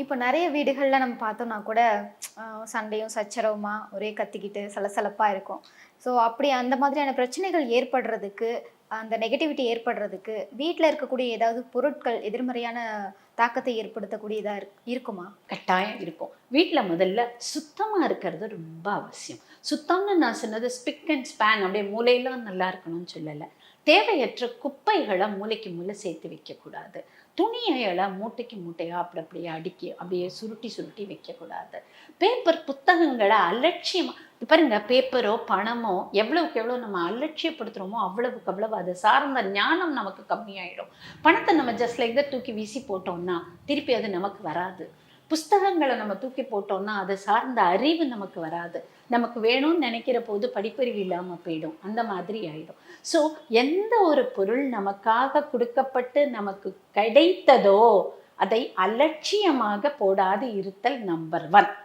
இப்போ நெறைய வீடுகள்ல நம்ம பார்த்தோம்னா கூட, சண்டையும் சச்சரவுமா ஒரே கத்திக்கிட்டு சலசலப்பா இருக்கும். ஸோ அப்படி அந்த மாதிரியான பிரச்சனைகள் ஏற்படுறதுக்கு, அந்த நெகட்டிவிட்டி ஏற்படுறதுக்கு, வீட்ல இருக்கக்கூடிய ஏதாவது பொருட்கள் எதிர்மறையான தாக்கத்தை ஏற்படுத்தக்கூடியதா இருக்குமா? கட்டாயம் இருக்கும். வீட்ல முதல்ல சுத்தமா இருக்கிறது ரொம்ப அவசியம். சுத்தம்னு நான் சொன்னது ஸ்பிக் அண்ட் ஸ்பான் அப்படியே மூலையெல்லாம் நல்லா இருக்கணும்னு சொல்லல. தேவையற்ற குப்பைகள மூலைக்கு மூலை சேர்த்து வைக்கக்கூடாது. துணிகள மூட்டைக்கு மூட்டையா அப்படி அப்படியே அடுக்கி அப்படியே சுருட்டி சுருட்டி வைக்கக்கூடாது. பேப்பர் புத்தகங்கள அலட்சியமா பாருங்க, பேப்பரோ பணமோ எவ்வளவுக்கு எவ்வளோ நம்ம அலட்சியப்படுத்துறோமோ அவ்வளவுக்கு அவ்வளவு அது சார்ந்த ஞானம் நமக்கு கம்மியாயிடும். பணத்தை நம்ம ஜஸ்ட் லைக் தட் தூக்கி வீசி போட்டோம்னா திருப்பி அது நமக்கு வராது. புஸ்தகங்களை நம்ம தூக்கி போட்டோம்னா அது சார்ந்த அறிவு நமக்கு வராது. நமக்கு வேணும்னு நினைக்கிற போது படிப்பறிவு இல்லாமல் போயிடும். அந்த மாதிரி ஆயிடும். ஸோ எந்த ஒரு பொருள் நமக்காக கொடுக்கப்பட்டு நமக்கு கிடைத்ததோ அதை அலட்சியமாக போடாது இருத்தல் நம்பர் 1.